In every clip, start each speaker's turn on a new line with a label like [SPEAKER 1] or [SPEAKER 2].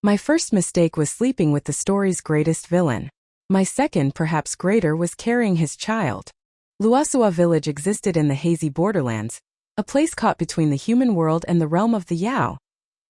[SPEAKER 1] My first mistake was sleeping with the story's greatest villain. My second, perhaps greater, was carrying his child. Luosua village existed in the hazy borderlands, a place caught between the human world and the realm of the Yao,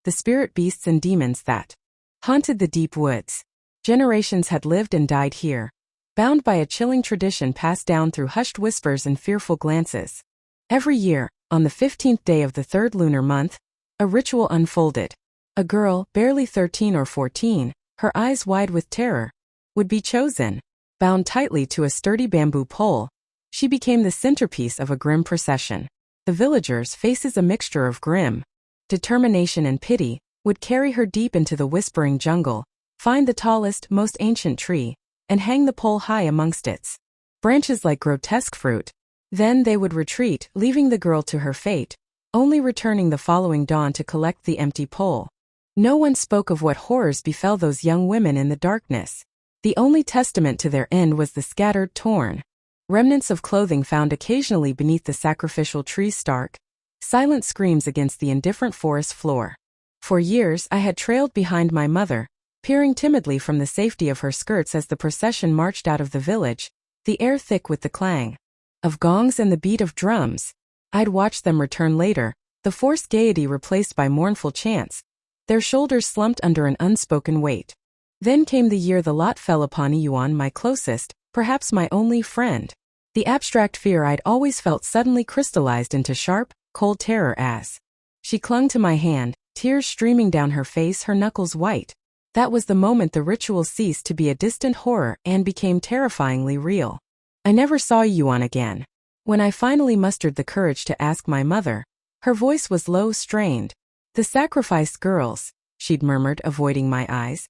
[SPEAKER 1] the spirit beasts and demons that haunted the deep woods. Generations had lived and died here, bound by a chilling tradition passed down through hushed whispers and fearful glances. Every year, on the 15th day of the third lunar month, a ritual unfolded. A girl, barely 13 or 14, her eyes wide with terror, would be chosen. Bound tightly to a sturdy bamboo pole, she became the centerpiece of a grim procession. The villagers, faces a mixture of grim determination and pity, would carry her deep into the whispering jungle, find the tallest, most ancient tree, and hang the pole high amongst its branches like grotesque fruit. Then they would retreat, leaving the girl to her fate, only returning the following dawn to collect the empty pole. No one spoke of what horrors befell those young women in the darkness. The only testament to their end was the scattered, torn remnants of clothing found occasionally beneath the sacrificial tree's stark, silent screams against the indifferent forest floor. For years I had trailed behind my mother, peering timidly from the safety of her skirts as the procession marched out of the village, the air thick with the clang of gongs and the beat of drums. I'd watch them return later, the forced gaiety replaced by mournful chants, their shoulders slumped under an unspoken weight. Then came the year the lot fell upon Yuan, my closest, perhaps my only friend. The abstract fear I'd always felt suddenly crystallized into sharp, cold terror as she clung to my hand, tears streaming down her face, her knuckles white. That was the moment the ritual ceased to be a distant horror and became terrifyingly real. I never saw Yuan again. When I finally mustered the courage to ask my mother, her voice was low, strained. "The sacrificed girls," she'd murmured, avoiding my eyes.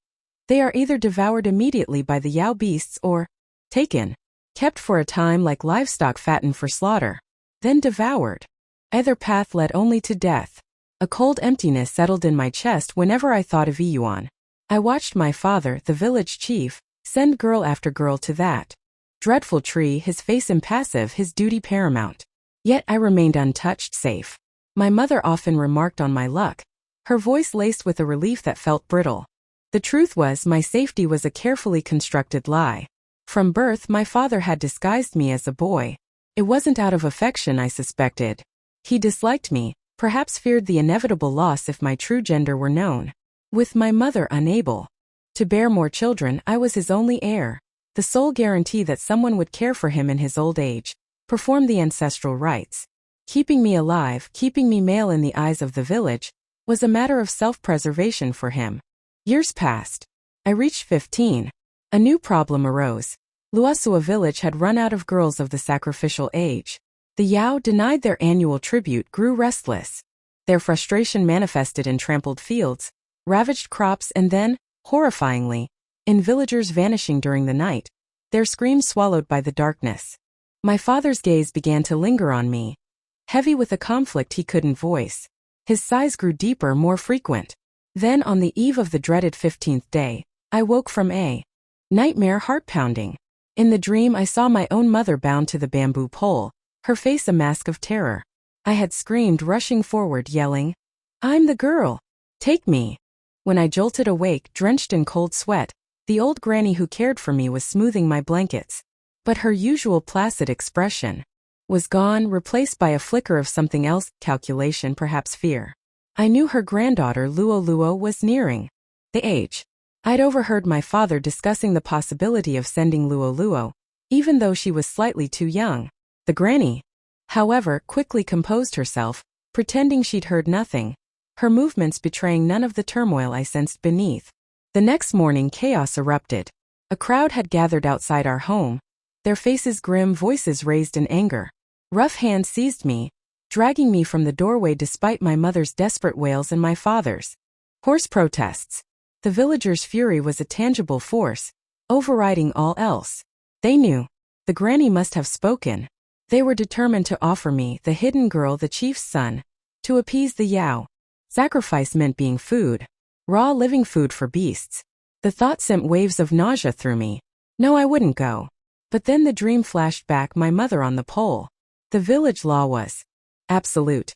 [SPEAKER 1] "They are either devoured immediately by the Yao beasts or taken, kept for a time like livestock fattened for slaughter, then devoured. Either path led only to death." A cold emptiness settled in my chest whenever I thought of Yuan. I watched my father, the village chief, send girl after girl to that dreadful tree, his face impassive, his duty paramount. Yet I remained untouched, safe. My mother often remarked on my luck, her voice laced with a relief that felt brittle. The truth was, my safety was a carefully constructed lie. From birth, my father had disguised me as a boy. It wasn't out of affection, I suspected. He disliked me, perhaps feared the inevitable loss if my true gender were known. With my mother unable to bear more children, I was his only heir, the sole guarantee that someone would care for him in his old age, perform the ancestral rites. Keeping me alive, keeping me male in the eyes of the village, was a matter of self-preservation for him. Years passed. I reached 15. A new problem arose. Luosua village had run out of girls of the sacrificial age. The Yao, denied their annual tribute, grew restless. Their frustration manifested in trampled fields, ravaged crops, and then, horrifyingly, in villagers vanishing during the night, their screams swallowed by the darkness. My father's gaze began to linger on me, heavy with a conflict he couldn't voice. His sighs grew deeper, more frequent. Then, on the eve of the dreaded 15th day, I woke from a nightmare, heart-pounding. In the dream, I saw my own mother bound to the bamboo pole, her face a mask of terror. I had screamed, rushing forward, yelling, "I'm the girl! Take me!" When I jolted awake, drenched in cold sweat, the old granny who cared for me was smoothing my blankets. But her usual placid expression was gone, replaced by a flicker of something else, calculation, perhaps fear. I knew her granddaughter Luo was nearing the age. I'd overheard my father discussing the possibility of sending Luo, even though she was slightly too young. The granny, however, quickly composed herself, pretending she'd heard nothing, her movements betraying none of the turmoil I sensed beneath. The next morning, chaos erupted. A crowd had gathered outside our home, their faces grim, voices raised in anger. Rough hands seized me, dragging me from the doorway despite my mother's desperate wails and my father's hoarse protests. The villagers' fury was a tangible force, overriding all else. They knew. The granny must have spoken. They were determined to offer me, the hidden girl, the chief's son, to appease the Yao. Sacrifice meant being food, raw living food for beasts. The thought sent waves of nausea through me. No, I wouldn't go. But then the dream flashed back, my mother on the pole. The village law was absolute.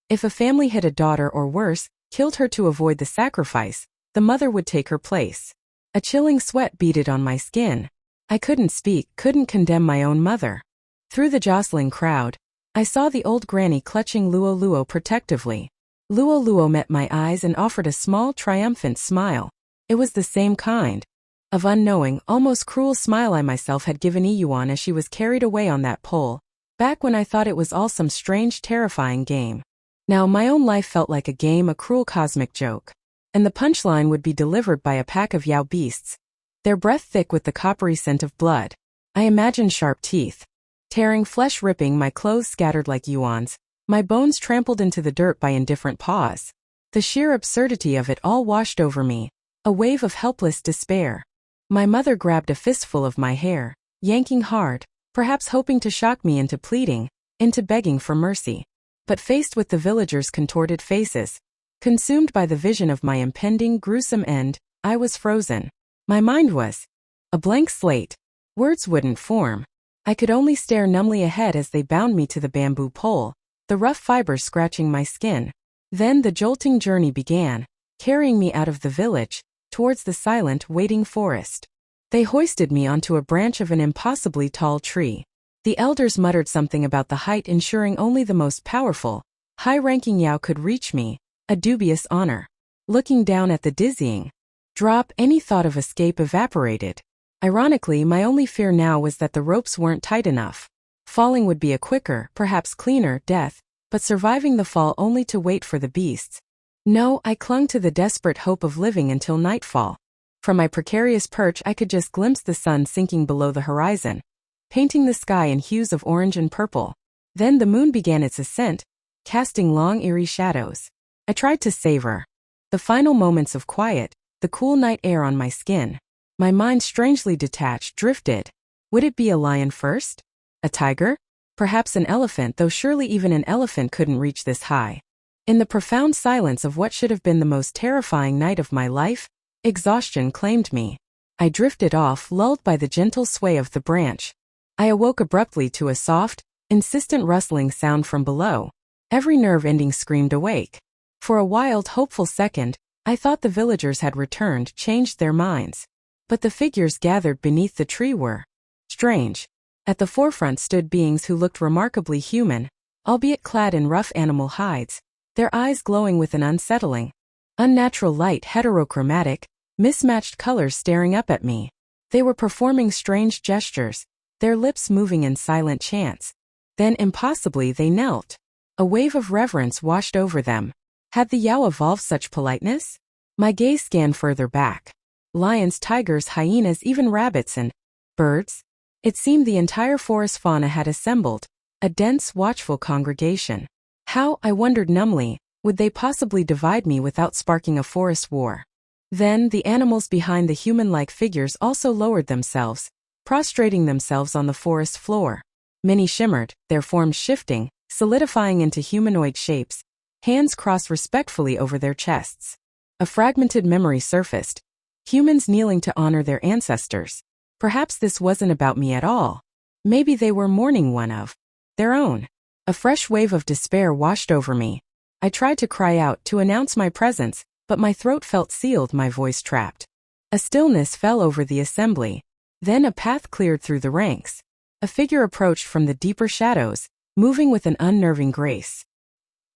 [SPEAKER 1] If a family hid a daughter or worse, killed her to avoid the sacrifice, the mother would take her place. A chilling sweat beaded on my skin. I couldn't speak, couldn't condemn my own mother. Through the jostling crowd, I saw the old granny clutching Luo Luo protectively. Luo Luo met my eyes and offered a small, triumphant smile. It was the same kind of unknowing, almost cruel smile I myself had given Iyuan as she was carried away on that pole, back when I thought it was all some strange, terrifying game. Now my own life felt like a game, a cruel cosmic joke. And the punchline would be delivered by a pack of Yao beasts, their breath thick with the coppery scent of blood. I imagined sharp teeth, tearing flesh, ripping my clothes scattered like Yuan's, my bones trampled into the dirt by indifferent paws. The sheer absurdity of it all washed over me, a wave of helpless despair. My mother grabbed a fistful of my hair, yanking hard, perhaps hoping to shock me into pleading, into begging for mercy. But faced with the villagers' contorted faces, consumed by the vision of my impending gruesome end, I was frozen. My mind was a blank slate. Words wouldn't form. I could only stare numbly ahead as they bound me to the bamboo pole, the rough fibers scratching my skin. Then the jolting journey began, carrying me out of the village, towards the silent, waiting forest. They hoisted me onto a branch of an impossibly tall tree. The elders muttered something about the height ensuring only the most powerful, high-ranking Yao could reach me, a dubious honor. Looking down at the dizzying drop, any thought of escape evaporated. Ironically, my only fear now was that the ropes weren't tight enough. Falling would be a quicker, perhaps cleaner, death, but surviving the fall only to wait for the beasts. No, I clung to the desperate hope of living until nightfall. From my precarious perch I could just glimpse the sun sinking below the horizon, painting the sky in hues of orange and purple. Then the moon began its ascent, casting long eerie shadows. I tried to savor the final moments of quiet, the cool night air on my skin. My mind strangely detached, drifted. Would it be a lion first? A tiger? Perhaps an elephant, though surely even an elephant couldn't reach this high. In the profound silence of what should have been the most terrifying night of my life, exhaustion claimed me. I drifted off, lulled by the gentle sway of the branch. I awoke abruptly to a soft, insistent rustling sound from below. Every nerve ending screamed awake. For a wild, hopeful second, I thought the villagers had returned, changed their minds. But the figures gathered beneath the tree were strange. At the forefront stood beings who looked remarkably human, albeit clad in rough animal hides, their eyes glowing with an unsettling, unnatural light, heterochromatic, mismatched colors staring up at me. They were performing strange gestures, their lips moving in silent chants. Then impossibly they knelt. A wave of reverence washed over them. Had the Yao evolved such politeness? My gaze scanned further back. Lions, tigers, hyenas, even rabbits and birds. It seemed the entire forest fauna had assembled, a dense, watchful congregation. How, I wondered numbly, would they possibly divide me without sparking a forest war? Then the animals behind the human-like figures also lowered themselves, prostrating themselves on the forest floor. Many shimmered, their forms shifting, solidifying into humanoid shapes, hands crossed respectfully over their chests. A fragmented memory surfaced. Humans kneeling to honor their ancestors. Perhaps this wasn't about me at all. Maybe they were mourning one of their own. A fresh wave of despair washed over me. I tried to cry out, to announce my presence, but my throat felt sealed, my voice trapped. A stillness fell over the assembly. Then a path cleared through the ranks. A figure approached from the deeper shadows, moving with an unnerving grace.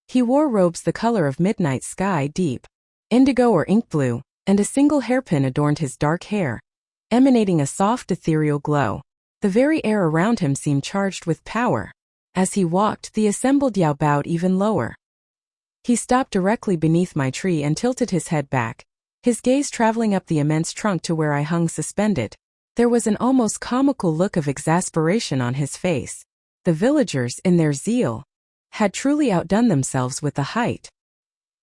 [SPEAKER 1] He wore robes the color of midnight sky, deep indigo or ink blue, and a single hairpin adorned his dark hair, emanating a soft ethereal glow. The very air around him seemed charged with power. As he walked, the assembled Yao bowed even lower. He stopped directly beneath my tree and tilted his head back, his gaze traveling up the immense trunk to where I hung suspended. There was an almost comical look of exasperation on his face. The villagers, in their zeal, had truly outdone themselves with the height.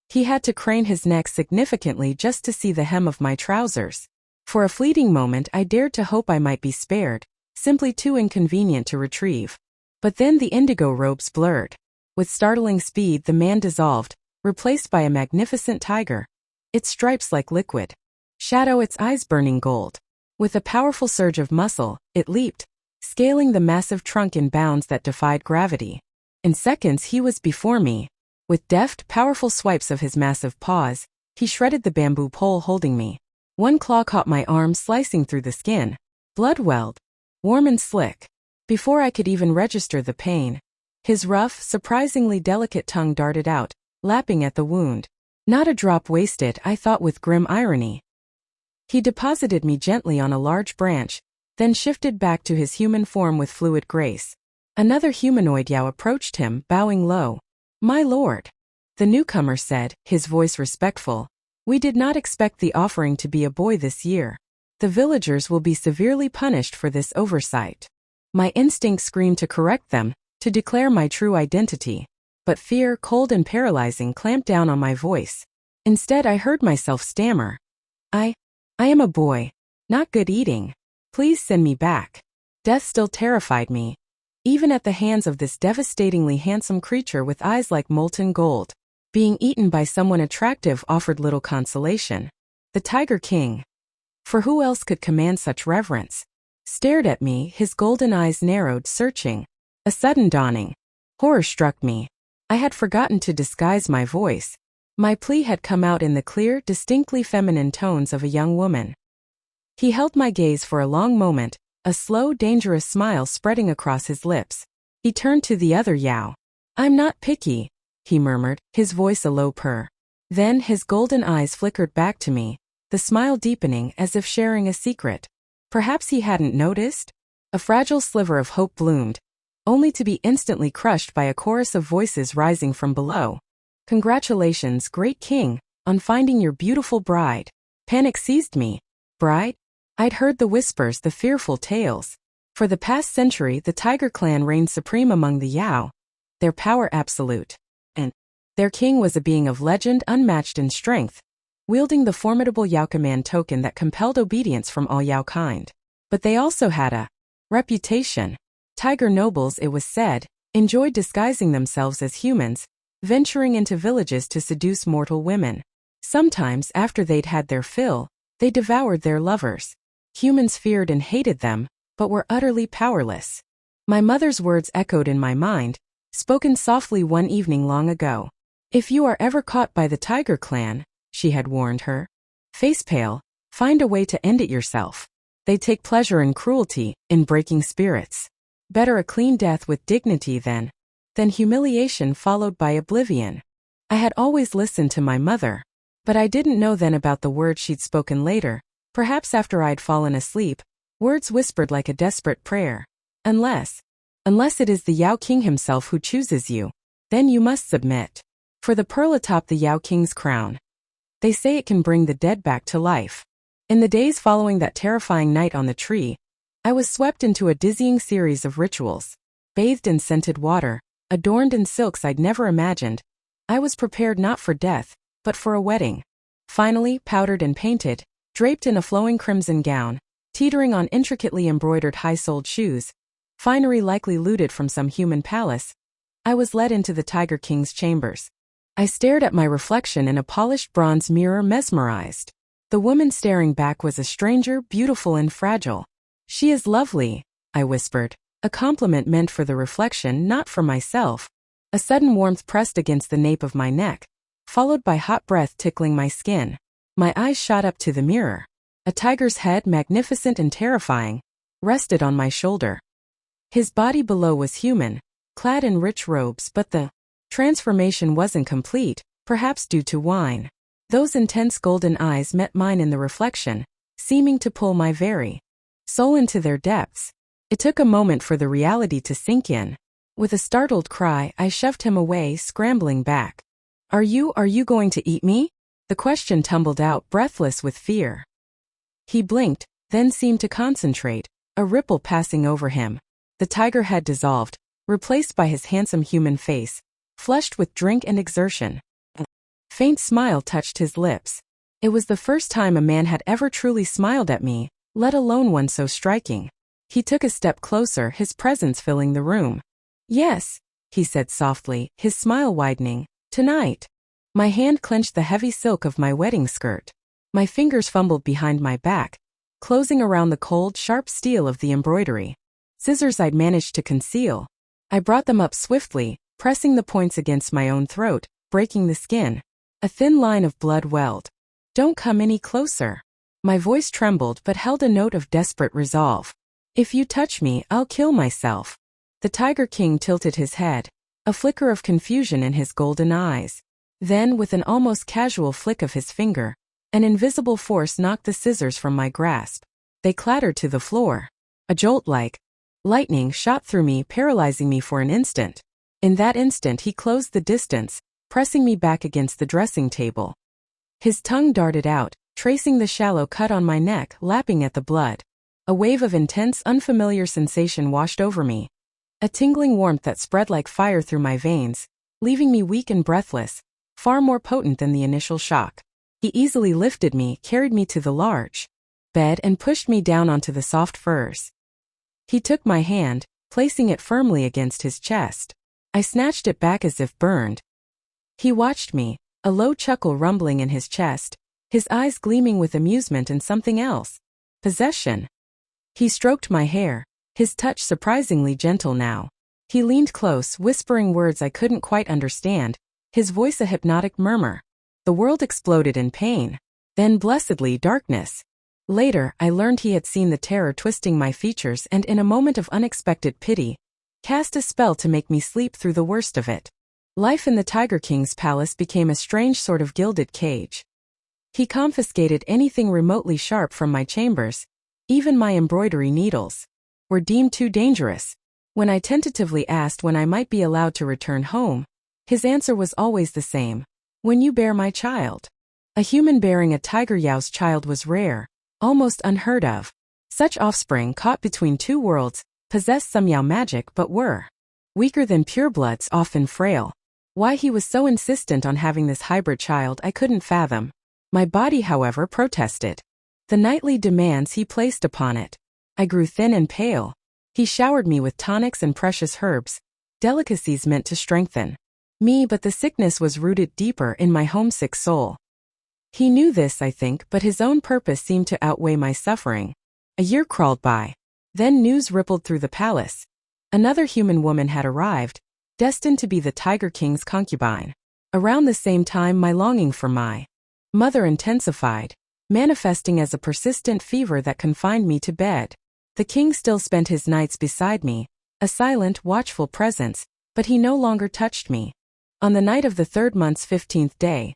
[SPEAKER 1] He had to crane his neck significantly just to see the hem of my trousers. For a fleeting moment I dared to hope I might be spared, simply too inconvenient to retrieve. But then the indigo robes blurred. With startling speed the man dissolved, replaced by a magnificent tiger. Its stripes like liquid shadow, its eyes burning gold. With a powerful surge of muscle, it leaped, scaling the massive trunk in bounds that defied gravity. In seconds he was before me. With deft, powerful swipes of his massive paws, He shredded the bamboo pole holding me. One claw caught my arm, slicing through the skin. Blood welled, warm and slick. Before I could even register the pain, his rough, surprisingly delicate tongue darted out, lapping at the wound. Not a drop wasted, I thought with grim irony. He deposited me gently on a large branch, then shifted back to his human form with fluid grace. Another humanoid Yao approached him, bowing low. "My lord," the newcomer said, his voice respectful. "We did not expect the offering to be a boy this year. The villagers will be severely punished for this oversight." My instinct screamed to correct them, to declare my true identity. But fear, cold and paralyzing, clamped down on my voice. Instead, I heard myself stammer. I am a boy. Not good eating. Please send me back." Death still terrified me, even at the hands of this devastatingly handsome creature with eyes like molten gold. Being eaten by someone attractive offered little consolation. The Tiger King, for who else could command such reverence, stared at me, his golden eyes narrowed, searching. A sudden dawning horror struck me. I had forgotten to disguise my voice. My plea had come out in the clear, distinctly feminine tones of a young woman. He held my gaze for a long moment, a slow, dangerous smile spreading across his lips. He turned to the other Yao. "I'm not picky," he murmured, his voice a low purr. Then his golden eyes flickered back to me, the smile deepening as if sharing a secret. Perhaps he hadn't noticed? A fragile sliver of hope bloomed, only to be instantly crushed by a chorus of voices rising from below. "Congratulations, great king, on finding your beautiful bride." Panic seized me. Bride? I'd heard the whispers, the fearful tales. For the past century, the Tiger clan reigned supreme among the Yao, their power absolute. And their king was a being of legend, unmatched in strength, wielding the formidable Yao command token that compelled obedience from all Yao kind. But they also had a reputation. Tiger nobles, it was said, enjoyed disguising themselves as humans, venturing into villages to seduce mortal women. Sometimes, after they'd had their fill, they devoured their lovers. Humans feared and hated them, but were utterly powerless. My mother's words echoed in my mind, spoken softly one evening long ago. "If you are ever caught by the Tiger clan," she had warned her, face pale, "find a way to end it yourself. They take pleasure in cruelty, in breaking spirits. Better a clean death with dignity than humiliation followed by oblivion." I had always listened to my mother, but I didn't know then about the words she'd spoken later, perhaps after I'd fallen asleep, words whispered like a desperate prayer. Unless it is the Yao King himself who chooses you, then you must submit. For the pearl atop the Yao King's crown, they say it can bring the dead back to life. In the days following that terrifying night on the tree, I was swept into a dizzying series of rituals. Bathed in scented water, adorned in silks I'd never imagined, I was prepared not for death, but for a wedding. Finally, powdered and painted, draped in a flowing crimson gown, teetering on intricately embroidered high-soled shoes, finery likely looted from some human palace, I was led into the Tiger King's chambers. I stared at my reflection in a polished bronze mirror, mesmerized. The woman staring back was a stranger, beautiful and fragile. "She is lovely," I whispered, a compliment meant for the reflection, not for myself. A sudden warmth pressed against the nape of my neck, followed by hot breath tickling my skin. My eyes shot up to the mirror. A tiger's head, magnificent and terrifying, rested on my shoulder. His body below was human, clad in rich robes, but the transformation wasn't complete, perhaps due to wine. Those intense golden eyes met mine in the reflection, seeming to pull my very soul into their depths. It took a moment for the reality to sink in. With a startled cry, I shoved him away, scrambling back. Are you going to eat me?" The question tumbled out, breathless with fear. He blinked, then seemed to concentrate, a ripple passing over him. The tiger had dissolved, replaced by his handsome human face, flushed with drink and exertion. A faint smile touched his lips. It was the first time a man had ever truly smiled at me, let alone one so striking. He took a step closer, his presence filling the room. "Yes," he said softly, his smile widening. "Tonight." My hand clenched the heavy silk of my wedding skirt. My fingers fumbled behind my back, closing around the cold, sharp steel of the embroidery. Scissors I'd managed to conceal. I brought them up swiftly, pressing the points against my own throat, breaking the skin. A A thin line of blood welled. "Don't come any closer." My voice trembled but held a note of desperate resolve. "If you touch me, I'll kill myself." The Tiger King tilted his head, a flicker of confusion in his golden eyes. Then, with an almost casual flick of his finger, an invisible force knocked the scissors from my grasp. They clattered to the floor. A jolt like lightning shot through me, paralyzing me for an instant. In that instant he closed the distance, pressing me back against the dressing table. His tongue darted out, tracing the shallow cut on my neck, lapping at the blood. A wave of intense, unfamiliar sensation washed over me. A tingling warmth that spread like fire through my veins, leaving me weak and breathless, far more potent than the initial shock. He easily lifted me, carried me to the large bed, and pushed me down onto the soft furs. He took my hand, placing it firmly against his chest. I snatched it back as if burned. He watched me, a low chuckle rumbling in his chest, his eyes gleaming with amusement and something else. Possession. He stroked my hair, his touch surprisingly gentle now. He leaned close, whispering words I couldn't quite understand, his voice a hypnotic murmur. The world exploded in pain. Then blessedly darkness. Later, I learned he had seen the terror twisting my features and in a moment of unexpected pity, cast a spell to make me sleep through the worst of it. Life in the Tiger King's palace became a strange sort of gilded cage. He confiscated anything remotely sharp from my chambers. Even my embroidery needles were deemed too dangerous. When I tentatively asked when I might be allowed to return home, his answer was always the same: "When you bear my child." A human bearing a tiger yow's child was rare, almost unheard of. Such offspring caught between two worlds possessed some Yao magic but were weaker than purebloods, often frail. Why he was so insistent on having this hybrid child I couldn't fathom. My body, however, protested the nightly demands he placed upon it. I grew thin and pale. He showered me with tonics and precious herbs, delicacies meant to strengthen me, but the sickness was rooted deeper in my homesick soul. He knew this, I think, but his own purpose seemed to outweigh my suffering. A year crawled by. Then news rippled through the palace. Another human woman had arrived, destined to be the Tiger King's concubine. Around the same time, my longing for my mother intensified, manifesting as a persistent fever that confined me to bed. The king still spent his nights beside me, a silent, watchful presence, but he no longer touched me. On the night of the third month's 15th day,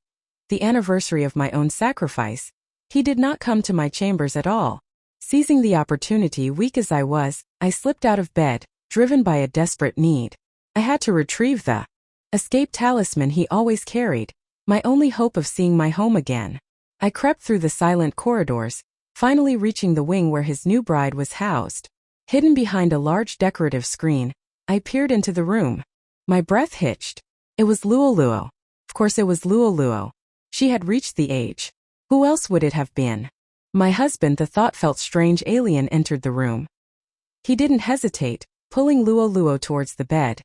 [SPEAKER 1] the anniversary of my own sacrifice, he did not come to my chambers at all. Seizing the opportunity, weak as I was, I slipped out of bed, driven by a desperate need. I had to retrieve the escape talisman he always carried, my only hope of seeing my home again. I crept through the silent corridors, finally reaching the wing where his new bride was housed. Hidden behind a large decorative screen, I peered into the room. My breath hitched. It was Luoluo. Of course it was Luoluo. She had reached the age. Who else would it have been? My husband, the thought felt strange alien, entered the room. He didn't hesitate, pulling Luoluo towards the bed,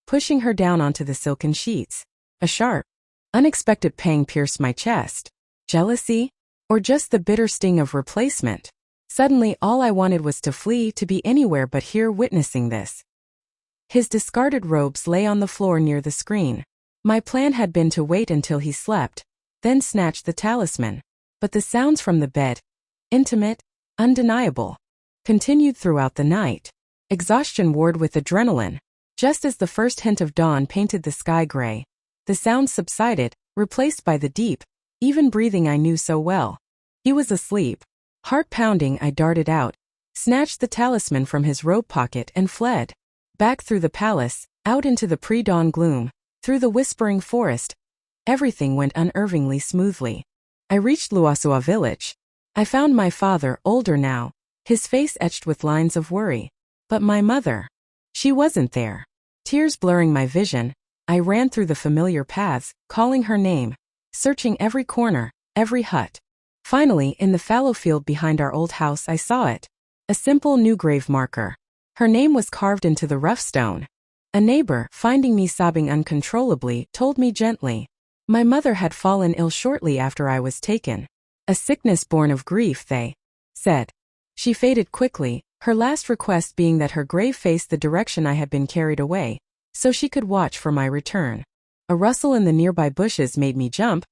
[SPEAKER 1] pushing her down onto the silken sheets. A sharp, unexpected pang pierced my chest. Jealousy? Or just the bitter sting of replacement? Suddenly all I wanted was to flee, to be anywhere but here witnessing this. His discarded robes lay on the floor near the screen. My plan had been to wait until he slept, then snatch the talisman. But the sounds from the bed, intimate, undeniable, continued throughout the night. Exhaustion warred with adrenaline. Just as the first hint of dawn painted the sky gray, the sounds subsided, replaced by the deep, even breathing I knew so well. He was asleep. Heart pounding, I darted out, snatched the talisman from his robe pocket and fled. Back through the palace, out into the pre-dawn gloom, through the whispering forest. Everything went unervingly smoothly. I reached Luossua village. I found my father, older now, his face etched with lines of worry. But my mother, she wasn't there. Tears blurring my vision, I ran through the familiar paths, calling her name, searching every corner, every hut. Finally, in the fallow field behind our old house, I saw it. A simple new grave marker. Her name was carved into the rough stone. A neighbor, finding me sobbing uncontrollably, told me gently. My mother had fallen ill shortly after I was taken. A sickness born of grief, they said. She faded quickly, her last request being that her grave faced the direction I had been carried away, so she could watch for my return. A rustle in the nearby bushes made me jump.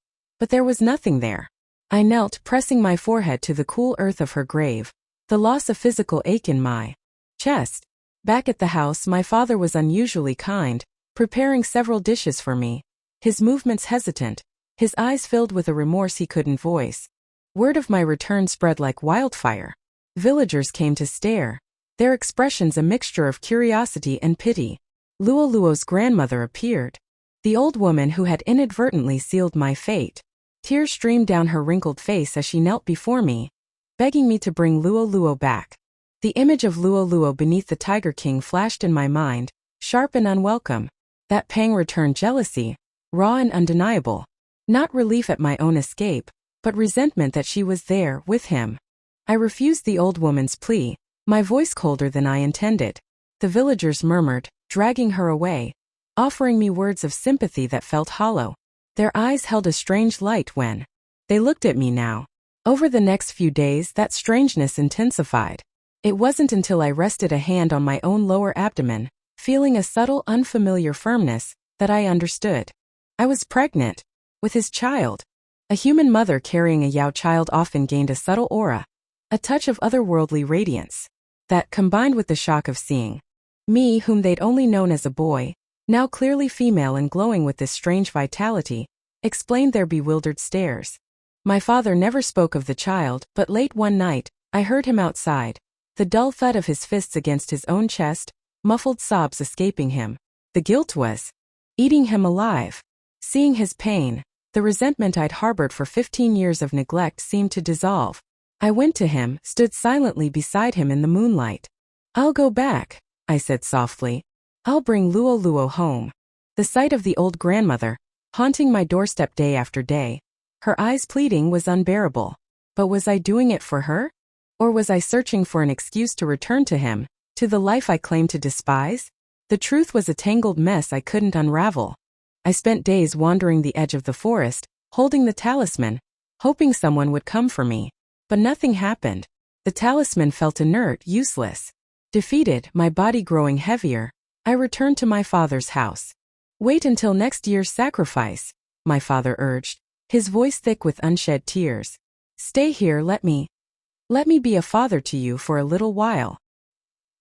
[SPEAKER 1] but there was nothing there. I knelt, pressing my forehead to the cool earth of her grave, the loss of physical ache in my chest. Back at the house, my father was unusually kind, preparing several dishes for me, his movements hesitant, his eyes filled with a remorse he couldn't voice. Word of my return spread like wildfire. Villagers came to stare, their expressions a mixture of curiosity and pity. Luoluo's grandmother appeared, the old woman who had inadvertently sealed my fate. Tears streamed down her wrinkled face as she knelt before me, begging me to bring Luoluo back. The image of Luoluo beneath the Tiger King flashed in my mind, sharp and unwelcome. That pang returned jealousy, raw and undeniable. Not relief at my own escape, but resentment that she was there, with him. I refused the old woman's plea, my voice colder than I intended. The villagers murmured, dragging her away, offering me words of sympathy that felt hollow. Their eyes held a strange light when they looked at me now. Over the next few days, that strangeness intensified. It wasn't until I rested a hand on my own lower abdomen, feeling a subtle, unfamiliar firmness, that I understood. I was pregnant, with his child. A human mother carrying a Yao child often gained a subtle aura, a touch of otherworldly radiance, that, combined with the shock of seeing me, whom they'd only known as a boy, now clearly female and glowing with this strange vitality, explained their bewildered stares. My father never spoke of the child, but late one night, I heard him outside, the dull thud of his fists against his own chest, muffled sobs escaping him. The guilt was eating him alive. Seeing his pain, the resentment I'd harbored for 15 years of neglect seemed to dissolve. I went to him, stood silently beside him in the moonlight. "I'll go back," I said softly. "I'll bring Luoluo home." The sight of the old grandmother, haunting my doorstep day after day, her eyes pleading, was unbearable. But was I doing it for her? Or was I searching for an excuse to return to him, to the life I claimed to despise? The truth was a tangled mess I couldn't unravel. I spent days wandering the edge of the forest, holding the talisman, hoping someone would come for me. But nothing happened. The talisman felt inert, useless. Defeated, my body growing heavier, I returned to my father's house. "Wait until next year's sacrifice," my father urged, his voice thick with unshed tears. "Stay here, let me be a father to you for a little while."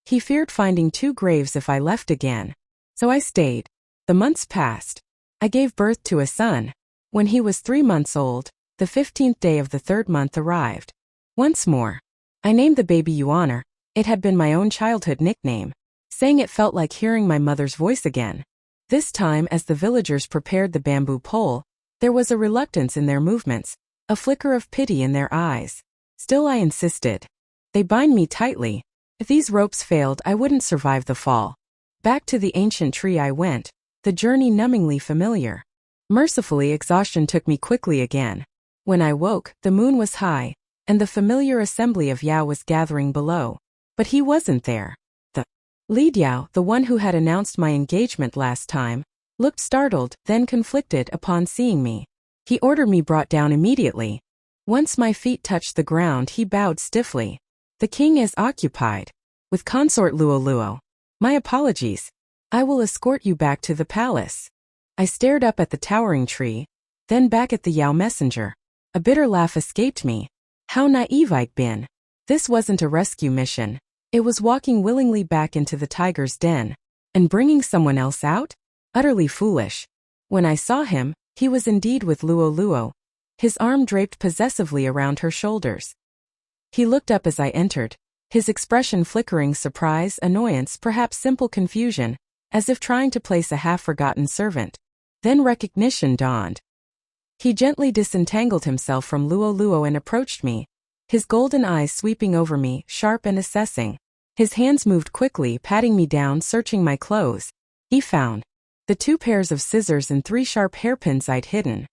[SPEAKER 1] He feared finding two graves if I left again. So I stayed. The months passed. I gave birth to a son. When he was 3 months old, the 15th day of the 3rd month arrived. Once more, I named the baby Yuanor. It had been my own childhood nickname. Saying it felt like hearing my mother's voice again. This time, as the villagers prepared the bamboo pole, there was a reluctance in their movements, a flicker of pity in their eyes. Still I insisted. "They bind me tightly. If these ropes failed, I wouldn't survive the fall." Back to the ancient tree I went, the journey numbingly familiar. Mercifully, exhaustion took me quickly again. When I woke, the moon was high, and the familiar assembly of Yao was gathering below. But he wasn't there. The lead Yao, the one who had announced my engagement last time, looked startled, then conflicted upon seeing me. He ordered me brought down immediately. Once my feet touched the ground, he bowed stiffly. "The king is occupied with consort Luoluo. My apologies. I will escort you back to the palace." I stared up at the towering tree, then back at the Yao messenger. A bitter laugh escaped me. How naive I'd been. This wasn't a rescue mission. It was walking willingly back into the tiger's den. And bringing someone else out? Utterly foolish. When I saw him, he was indeed with Luoluo, his arm draped possessively around her shoulders. He looked up as I entered, his expression flickering surprise, annoyance, perhaps simple confusion, as if trying to place a half-forgotten servant. Then recognition dawned. He gently disentangled himself from Luoluo and approached me, his golden eyes sweeping over me, sharp and assessing. His hands moved quickly, patting me down, searching my clothes. He found the 2 pairs of scissors and 3 sharp hairpins I'd hidden.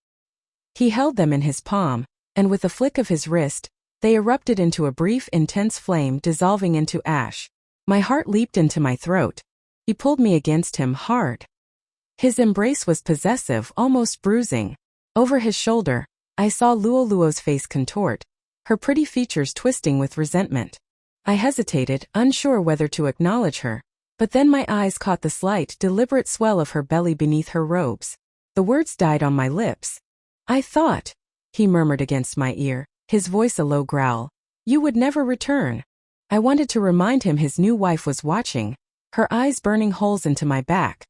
[SPEAKER 1] He held them in his palm, and with a flick of his wrist, they erupted into a brief, intense flame, dissolving into ash. My heart leaped into my throat. He pulled me against him hard. His embrace was possessive, almost bruising. Over his shoulder, I saw Luoluo's face contort, her pretty features twisting with resentment. I hesitated, unsure whether to acknowledge her, but then my eyes caught the slight, deliberate swell of her belly beneath her robes. The words died on my lips. "I thought he murmured against my ear, his voice a low growl. You would never return. I wanted to remind him his new wife was watching, her eyes burning holes into my back.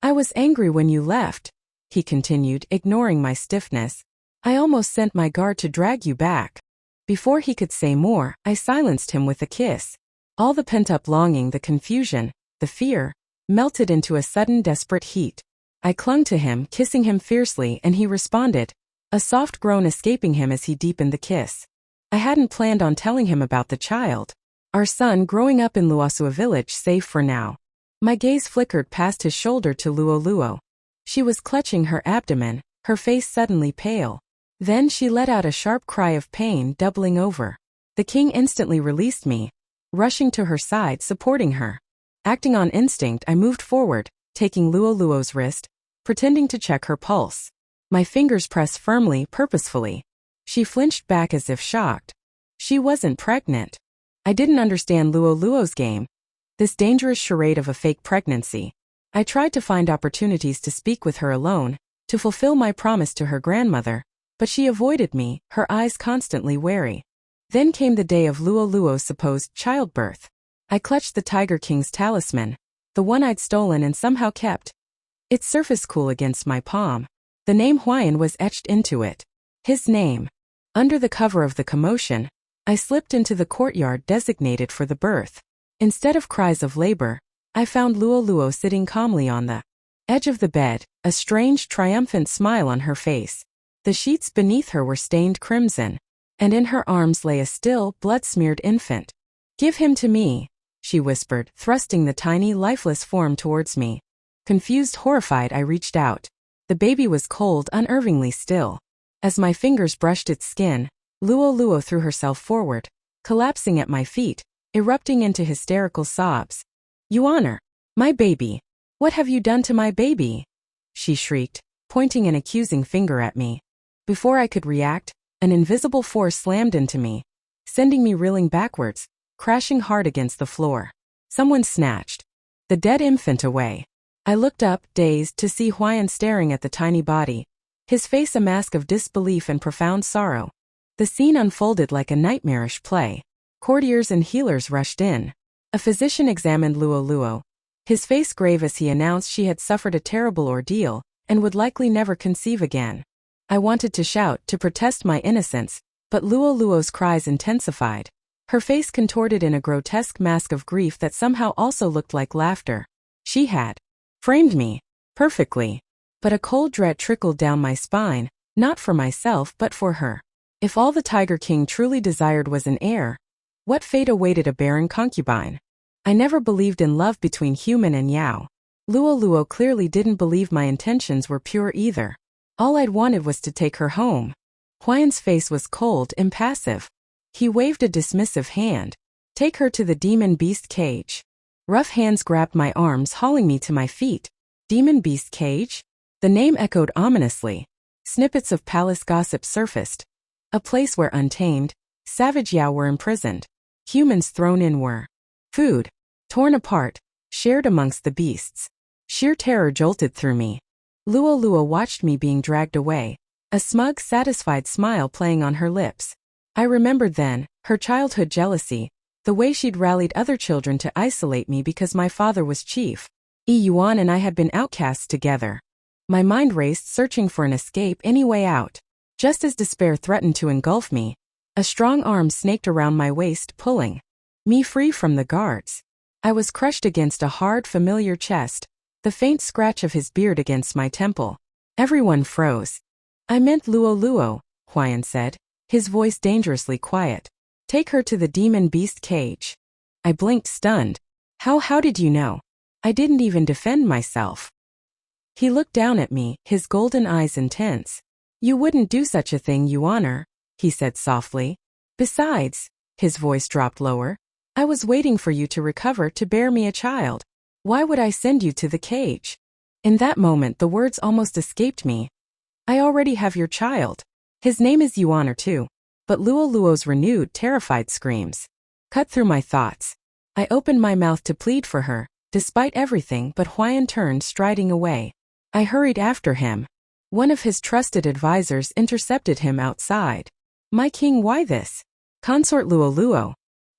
[SPEAKER 1] I was angry when you left, he continued, ignoring my stiffness. I almost sent my guard to drag you back. Before he could say more, I silenced him with a kiss. All the pent-up longing, the confusion, the fear, melted into a sudden desperate heat. I clung to him, kissing him fiercely, and he responded, a soft groan escaping him as he deepened the kiss. I hadn't planned on telling him about the child. Our son growing up in Luosua village, safe for now. My gaze flickered past his shoulder to Luo. She was clutching her abdomen, her face suddenly pale. Then she let out a sharp cry of pain, doubling over. The king instantly released me, rushing to her side, supporting her. Acting on instinct, I moved forward, taking Luo's wrist, pretending to check her pulse. My fingers pressed firmly, purposefully. She flinched back as if shocked. She wasn't pregnant. I didn't understand Luo's game, this dangerous charade of a fake pregnancy. I tried to find opportunities to speak with her alone, to fulfill my promise to her grandmother, but she avoided me, her eyes constantly wary. Then came the day of Luo's supposed childbirth. I clutched the Tiger King's talisman, the one I'd stolen and somehow kept. Its surface cool against my palm. The name Huayan was etched into it. His name. Under the cover of the commotion, I slipped into the courtyard designated for the birth. Instead of cries of labor, I found Luo sitting calmly on the edge of the bed, a strange, triumphant smile on her face. The sheets beneath her were stained crimson, and in her arms lay a still, blood-smeared infant. Give him to me, she whispered, thrusting the tiny, lifeless form towards me. Confused, horrified, I reached out. The baby was cold, unnervingly still. As my fingers brushed its skin, Luo threw herself forward, collapsing at my feet, erupting into hysterical sobs. Yuaner, my baby. What have you done to my baby? She shrieked, pointing an accusing finger at me. Before I could react, an invisible force slammed into me, sending me reeling backwards, crashing hard against the floor. Someone snatched the dead infant away. I looked up, dazed, to see Huayan staring at the tiny body, his face a mask of disbelief and profound sorrow. The scene unfolded like a nightmarish play. Courtiers and healers rushed in. A physician examined Luo, his face grave as he announced she had suffered a terrible ordeal and would likely never conceive again. I wanted to shout, to protest my innocence, but Luo's cries intensified. Her face contorted in a grotesque mask of grief that somehow also looked like laughter. She had framed me perfectly, but a cold dread trickled down my spine, not for myself but for her. If all the Tiger King truly desired was an heir, what fate awaited a barren concubine? I never believed in love between human and Yao. Luo clearly didn't believe my intentions were pure either. All I'd wanted was to take her home. Huayan's face was cold, impassive. He waved a dismissive hand. Take her to the demon beast cage. Rough hands grabbed my arms, hauling me to my feet. Demon beast cage? The name echoed ominously. Snippets of palace gossip surfaced. A place where untamed, savage Yao were imprisoned. Humans thrown in were food, torn apart, shared amongst the beasts. Sheer terror jolted through me. Luo watched me being dragged away, a smug, satisfied smile playing on her lips. I remembered then, her childhood jealousy, the way she'd rallied other children to isolate me because my father was chief. Yuan and I had been outcasts together. My mind raced, searching for an escape, any way out. Just as despair threatened to engulf me, a strong arm snaked around my waist, pulling me free from the guards. I was crushed against a hard, familiar chest, the faint scratch of his beard against my temple. Everyone froze. I meant Luo, Huayan said, his voice dangerously quiet. Take her to the demon beast cage. I blinked, stunned. How did you know? I didn't even defend myself. He looked down at me, his golden eyes intense. You wouldn't do such a thing, Yuaner, he said softly. Besides, his voice dropped lower, I was waiting for you to recover to bear me a child. Why would I send you to the cage? In that moment the words almost escaped me. I already have your child. His name is Yuaner too. But Luo's renewed, terrified screams cut through my thoughts. I opened my mouth to plead for her, despite everything, but Huayan turned, striding away. I hurried after him. One of his trusted advisors intercepted him outside. "My king, why this?" "Consort Luo Luo."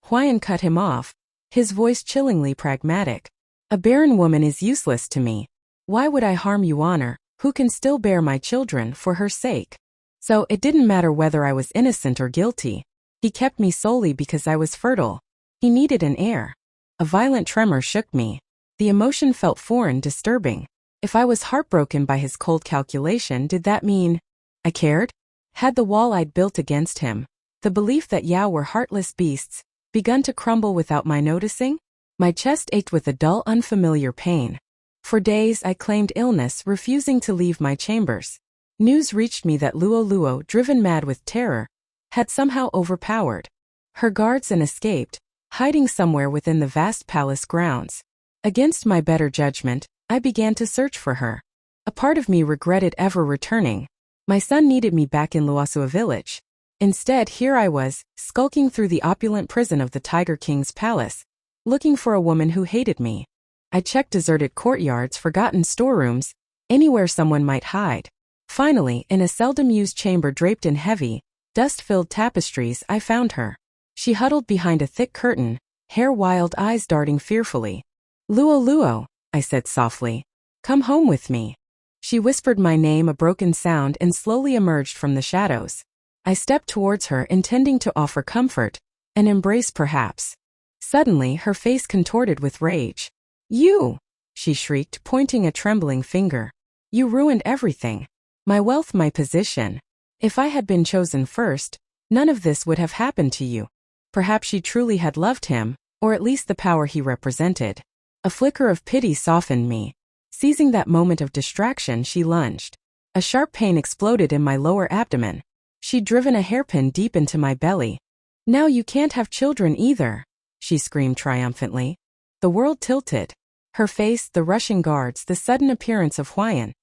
[SPEAKER 1] Huayan cut him off, his voice chillingly pragmatic. "A barren woman is useless to me. Why would I harm you, honor, who can still bear my children for her sake?" So it didn't matter whether I was innocent or guilty. He kept me solely because I was fertile. He needed an heir. A violent tremor shook me. The emotion felt foreign, disturbing. If I was heartbroken by his cold calculation, did that mean I cared? Had the wall I'd built against him, the belief that Yao were heartless beasts, begun to crumble without my noticing? My chest ached with a dull, unfamiliar pain. For days I claimed illness, refusing to leave my chambers. News reached me that Luo Luo, driven mad with terror, had somehow overpowered her guards and escaped, hiding somewhere within the vast palace grounds. Against my better judgment, I began to search for her. A part of me regretted ever returning. My son needed me back in Luossua village. Instead, here I was, skulking through the opulent prison of the Tiger King's palace, looking for a woman who hated me. I checked deserted courtyards, forgotten storerooms, anywhere someone might hide. Finally, in a seldom-used chamber draped in heavy, dust-filled tapestries, I found her. She huddled behind a thick curtain, hair wild, eyes darting fearfully. "Luo Luo," I said softly. "Come home with me." She whispered my name, a broken sound, and slowly emerged from the shadows. I stepped towards her, intending to offer comfort, an embrace perhaps. Suddenly, her face contorted with rage. "You!" she shrieked, pointing a trembling finger. "You ruined everything. My wealth, my position. If I had been chosen first, none of this would have happened to you." Perhaps she truly had loved him, or at least the power he represented. A flicker of pity softened me. Seizing that moment of distraction, she lunged. A sharp pain exploded in my lower abdomen. She'd driven a hairpin deep into my belly. "Now you can't have children either," she screamed triumphantly. The world tilted. Her face, the rushing guards, the sudden appearance of Huayan.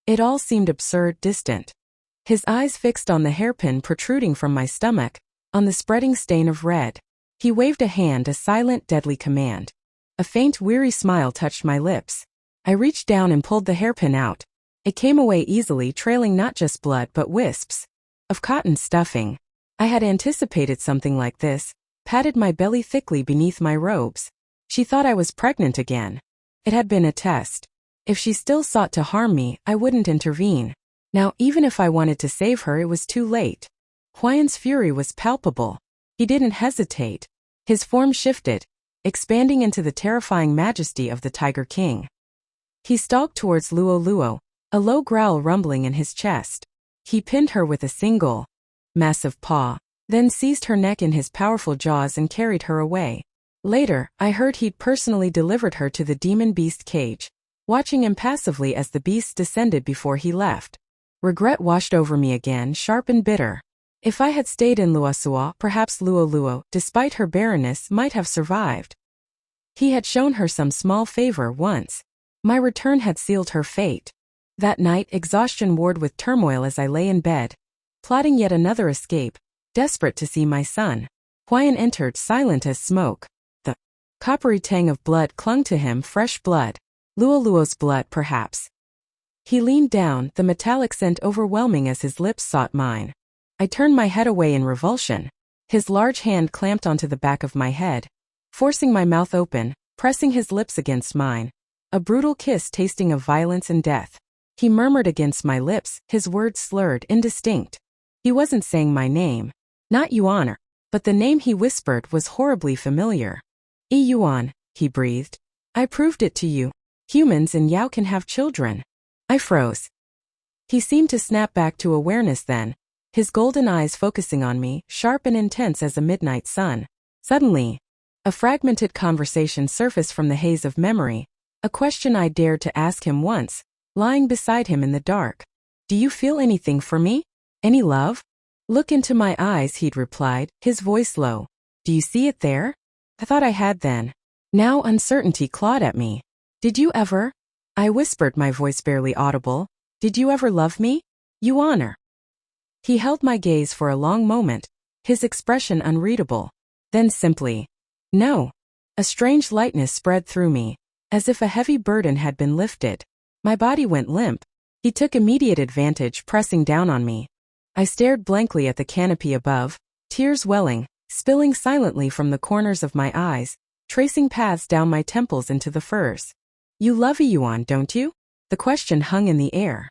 [SPEAKER 1] It all seemed absurd, distant. His eyes fixed on the hairpin protruding from my stomach, on the spreading stain of red. He waved a hand, a silent, deadly command. A faint, weary smile touched my lips. I reached down and pulled the hairpin out. It came away easily, trailing not just blood but wisps of cotton stuffing. I had anticipated something like this, patted my belly thickly beneath my robes. She thought I was pregnant again. It had been a test. If she still sought to harm me, I wouldn't intervene. Now, even if I wanted to save her, it was too late. Huayan's fury was palpable. He didn't hesitate. His form shifted, expanding into the terrifying majesty of the Tiger King. He stalked towards Luo Luo, a low growl rumbling in his chest. He pinned her with a single, massive paw, then seized her neck in his powerful jaws and carried her away. Later, I heard he'd personally delivered her to the demon beast cage, watching impassively as the beasts descended before he left. Regret washed over me again, sharp and bitter. If I had stayed in Luossua, perhaps Luo Luo, despite her barrenness, might have survived. He had shown her some small favor once. My return had sealed her fate. That night, exhaustion warred with turmoil as I lay in bed, plotting yet another escape, desperate to see my son. Huayan entered, silent as smoke. The coppery tang of blood clung to him, fresh blood. Luo Luo's blood, perhaps. He leaned down, the metallic scent overwhelming as his lips sought mine. I turned my head away in revulsion. His large hand clamped onto the back of my head, forcing my mouth open, pressing his lips against mine. A brutal kiss tasting of violence and death. He murmured against my lips, his words slurred, indistinct. He wasn't saying my name. Not Yuan, but the name he whispered was horribly familiar. Yuan, he breathed. "I proved it to you. Humans and Yao can have children." I froze. He seemed to snap back to awareness then, his golden eyes focusing on me, sharp and intense as a midnight sun. Suddenly, a fragmented conversation surfaced from the haze of memory, a question I dared to ask him once, lying beside him in the dark. "Do you feel anything for me? Any love?" "Look into my eyes," he'd replied, his voice low. "Do you see it there?" I thought I had then. Now uncertainty clawed at me. "Did you ever?" I whispered, my voice barely audible. "Did you ever love me? Yuan?" He held my gaze for a long moment, his expression unreadable. Then simply, "No." A strange lightness spread through me, as if a heavy burden had been lifted. My body went limp. He took immediate advantage, pressing down on me. I stared blankly at the canopy above, tears welling, spilling silently from the corners of my eyes, tracing paths down my temples into the furs. You love Yuan, don't you? The question hung in the air.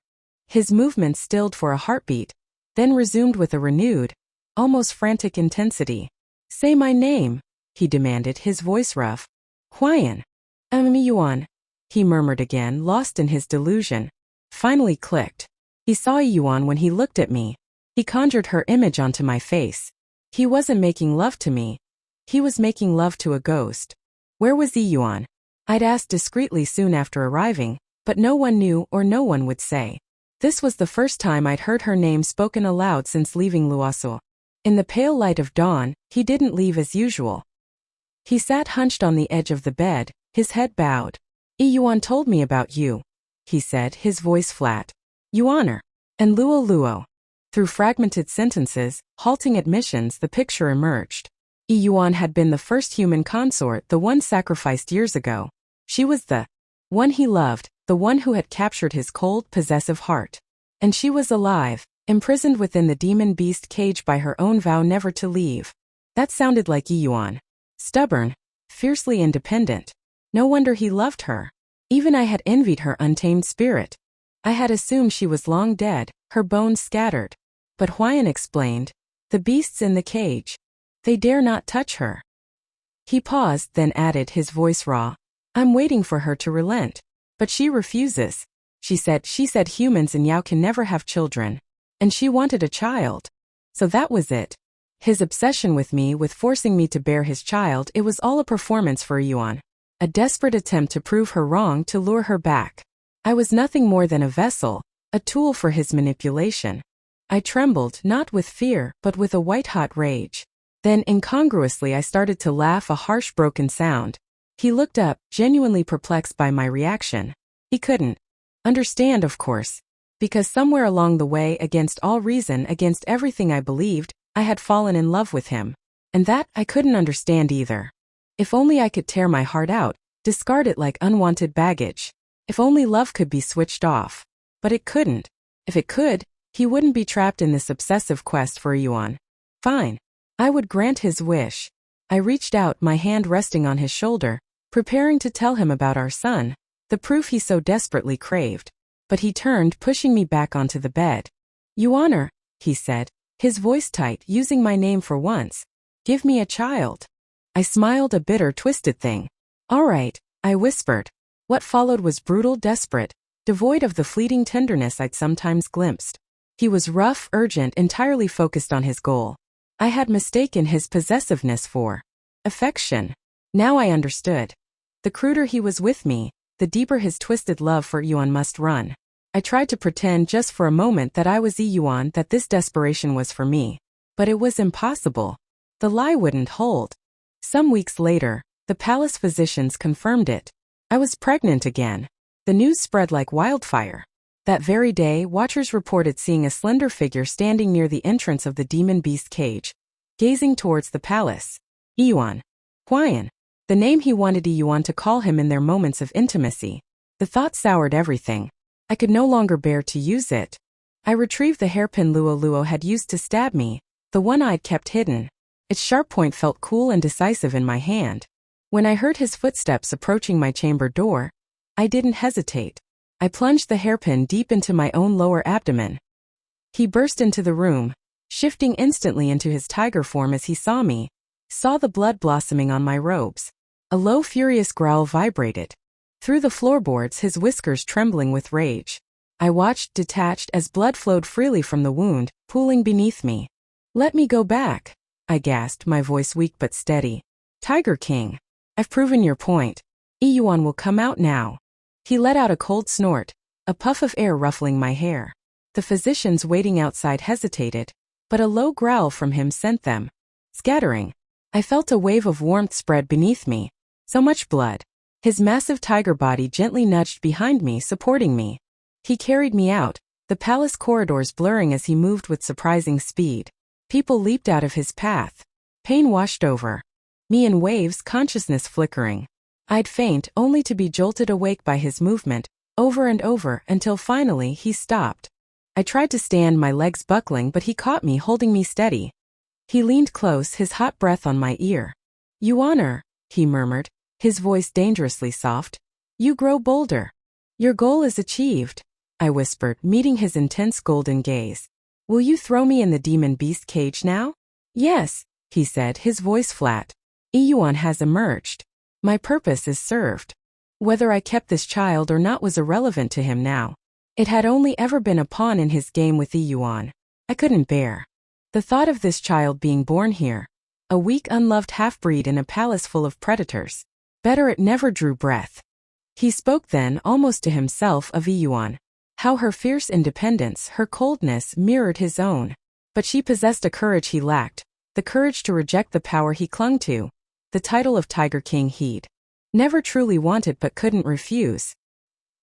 [SPEAKER 1] His movements stilled for a heartbeat, then resumed with a renewed, almost frantic intensity. Say my name, he demanded, his voice rough. Huayan. Yuan, he murmured again, lost in his delusion. Finally clicked. He saw Yuan when he looked at me. He conjured her image onto my face. He wasn't making love to me. He was making love to a ghost. Where was Yuan? I'd asked discreetly soon after arriving, but no one knew or no one would say. This was the first time I'd heard her name spoken aloud since leaving Lovestory. In the pale light of dawn, he didn't leave as usual. He sat hunched on the edge of the bed, his head bowed. Yuan told me about you, he said, his voice flat. Yuaner. And Luo. Through fragmented sentences, halting admissions, the picture emerged. Yuan had been the first human consort, the one sacrificed years ago. She was the one he loved, the one who had captured his cold, possessive heart. And she was alive, imprisoned within the demon beast cage by her own vow never to leave. That sounded like Yuan. Stubborn, fiercely independent. No wonder he loved her. Even I had envied her untamed spirit. I had assumed she was long dead, her bones scattered. But Huayan explained, the beasts in the cage. They dare not touch her. He paused, then added, his voice raw. I'm waiting for her to relent. But she refuses. She said humans and Yao can never have children. And she wanted a child. So that was it. His obsession with me, with forcing me to bear his child, it was all a performance for Yuan. A desperate attempt to prove her wrong, to lure her back. I was nothing more than a vessel, a tool for his manipulation. I trembled, not with fear, but with a white-hot rage. Then, incongruously, I started to laugh, a harsh, broken sound. He looked up, genuinely perplexed by my reaction. He couldn't understand, of course. Because somewhere along the way, against all reason, against everything I believed, I had fallen in love with him. And that, I couldn't understand either. If only I could tear my heart out, discard it like unwanted baggage. If only love could be switched off. But it couldn't. If it could, he wouldn't be trapped in this obsessive quest for Yuan. Fine. I would grant his wish. I reached out, my hand resting on his shoulder, preparing to tell him about our son, the proof he so desperately craved. But he turned, pushing me back onto the bed. Yuaner, he said, his voice tight, using my name for once. Give me a child. I smiled, a bitter, twisted thing. All right, I whispered. What followed was brutal, desperate, devoid of the fleeting tenderness I'd sometimes glimpsed. He was rough, urgent, entirely focused on his goal. I had mistaken his possessiveness for affection. Now I understood. The cruder he was with me, the deeper his twisted love for Yuan must run. I tried to pretend just for a moment that I was Yuan, that this desperation was for me. But it was impossible. The lie wouldn't hold. Some weeks later, the palace physicians confirmed it. I was pregnant again. The news spread like wildfire. That very day, watchers reported seeing a slender figure standing near the entrance of the demon beast cage, gazing towards the palace. Yuan. Huayan. The name he wanted Yuan to call him in their moments of intimacy. The thought soured everything. I could no longer bear to use it. I retrieved the hairpin Luo had used to stab me, the one I'd kept hidden. Its sharp point felt cool and decisive in my hand. When I heard his footsteps approaching my chamber door, I didn't hesitate. I plunged the hairpin deep into my own lower abdomen. He burst into the room, shifting instantly into his tiger form as he saw me, saw the blood blossoming on my robes. A low, furious growl vibrated through the floorboards, his whiskers trembling with rage. I watched, detached, as blood flowed freely from the wound, pooling beneath me. Let me go back, I gasped, my voice weak but steady. Tiger King. I've proven your point. Yuan will come out now. He let out a cold snort, a puff of air ruffling my hair. The physicians waiting outside hesitated, but a low growl from him sent them scattering. I felt a wave of warmth spread beneath me. So much blood. His massive tiger body gently nudged behind me, supporting me. He carried me out, the palace corridors blurring as he moved with surprising speed. People leaped out of his path. Pain washed over me in waves, consciousness flickering. I'd faint, only to be jolted awake by his movement, over and over until finally he stopped. I tried to stand, my legs buckling, but he caught me, holding me steady. He leaned close, his hot breath on my ear. "You honor," he murmured, his voice dangerously soft. "You grow bolder. Your goal is achieved," I whispered, meeting his intense golden gaze. "Will you throw me in the demon beast cage now?" "Yes," he said, his voice flat. "Iyuan has emerged. My purpose is served." Whether I kept this child or not was irrelevant to him now. It had only ever been a pawn in his game with Iyuan. I couldn't bear the thought of this child being born here, a weak, unloved half-breed in a palace full of predators. Better it never drew breath. He spoke then, almost to himself, of Iyuan. How her fierce independence, her coldness, mirrored his own. But she possessed a courage he lacked, the courage to reject the power he clung to. The title of Tiger King he'd never truly wanted but couldn't refuse.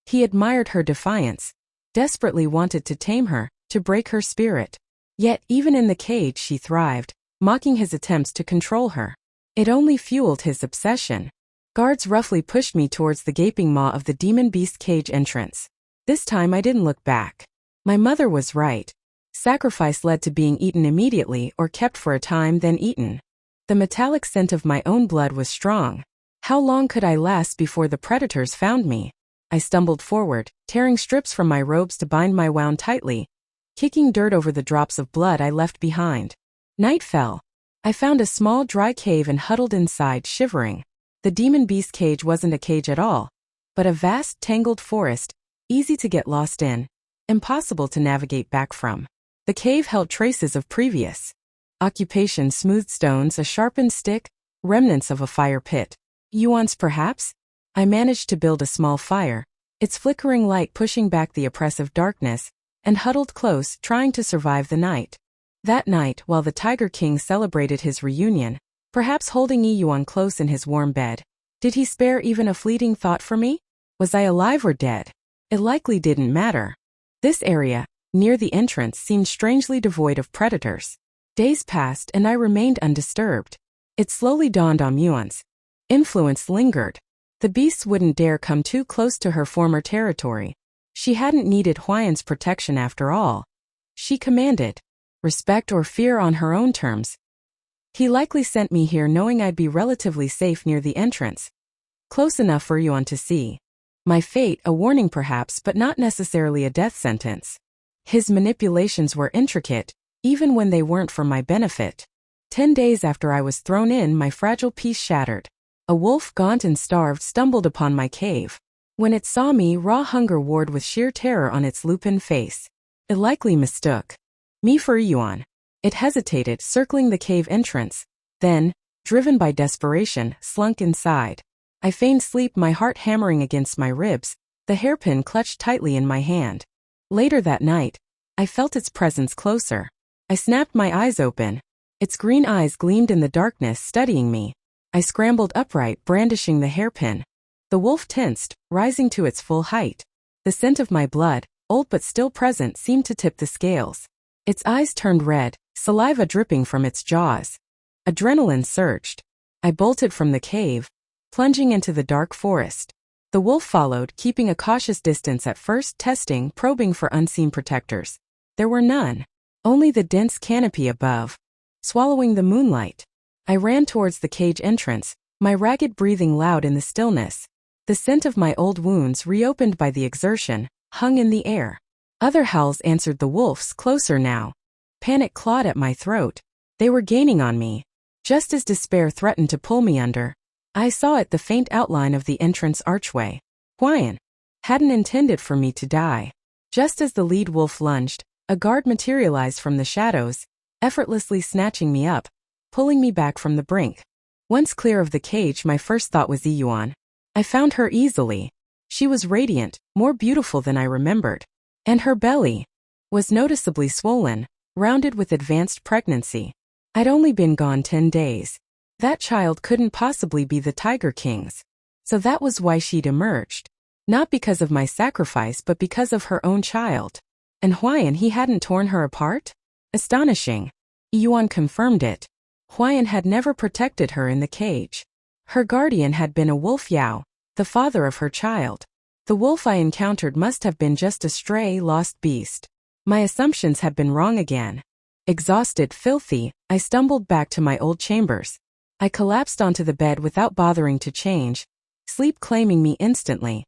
[SPEAKER 1] He admired her defiance, desperately wanted to tame her, to break her spirit. Yet, even in the cage she thrived, mocking his attempts to control her. It only fueled his obsession. Guards roughly pushed me towards the gaping maw of the demon beast cage entrance. This time I didn't look back. My mother was right. Sacrifice led to being eaten immediately or kept for a time then eaten. The metallic scent of my own blood was strong. How long could I last before the predators found me? I stumbled forward, tearing strips from my robes to bind my wound tightly, kicking dirt over the drops of blood I left behind. Night fell. I found a small dry cave and huddled inside, shivering. The demon beast cage wasn't a cage at all, but a vast, tangled forest, easy to get lost in, impossible to navigate back from. The cave held traces of previous occupation: smooth stones, a sharpened stick, remnants of a fire pit. Yuan's perhaps? I managed to build a small fire, its flickering light pushing back the oppressive darkness, and huddled close, trying to survive the night. That night, while the Tiger King celebrated his reunion, perhaps holding Iyuan close in his warm bed, did he spare even a fleeting thought for me? Was I alive or dead? It likely didn't matter. This area, near the entrance, seemed strangely devoid of predators. Days passed and I remained undisturbed. It slowly dawned on Yuan's influence lingered. The beasts wouldn't dare come too close to her former territory. She hadn't needed Huayan's protection after all. She commanded respect or fear on her own terms. He likely sent me here knowing I'd be relatively safe near the entrance, close enough for Yuan to see my fate, a warning perhaps, but not necessarily a death sentence. His manipulations were intricate, even when they weren't for my benefit. 10 days after I was thrown in, my fragile peace shattered. A wolf, gaunt and starved, stumbled upon my cave. When it saw me, raw hunger warred with sheer terror on its lupin face. It likely mistook me for Yuan. It hesitated, circling the cave entrance, then, driven by desperation, slunk inside. I feigned sleep, my heart hammering against my ribs, the hairpin clutched tightly in my hand. Later that night, I felt its presence closer. I snapped my eyes open. Its green eyes gleamed in the darkness, studying me. I scrambled upright, brandishing the hairpin. The wolf tensed, rising to its full height. The scent of my blood, old but still present, seemed to tip the scales. Its eyes turned red, saliva dripping from its jaws. Adrenaline surged. I bolted from the cave, plunging into the dark forest. The wolf followed, keeping a cautious distance at first, testing, probing for unseen protectors. There were none. Only the dense canopy above, swallowing the moonlight. I ran towards the cage entrance, my ragged breathing loud in the stillness. The scent of my old wounds, reopened by the exertion, hung in the air. Other howls answered the wolf's, closer now. Panic clawed at my throat. They were gaining on me. Just as despair threatened to pull me under, I saw it, the faint outline of the entrance archway. Huayan hadn't intended for me to die. Just as the lead wolf lunged, a guard materialized from the shadows, effortlessly snatching me up, pulling me back from the brink. Once clear of the cage, my first thought was Iyuan. I found her easily. She was radiant, more beautiful than I remembered. And her belly was noticeably swollen, rounded with advanced pregnancy. I'd only been gone 10 days. That child couldn't possibly be the Tiger King's. So that was why she'd emerged. Not because of my sacrifice, but because of her own child. And Huayan, he hadn't torn her apart? Astonishing. Yuan confirmed it. Huayan had never protected her in the cage. Her guardian had been a wolf Yao, the father of her child. The wolf I encountered must have been just a stray, lost beast. My assumptions had been wrong again. Exhausted, filthy, I stumbled back to my old chambers. I collapsed onto the bed without bothering to change, sleep claiming me instantly.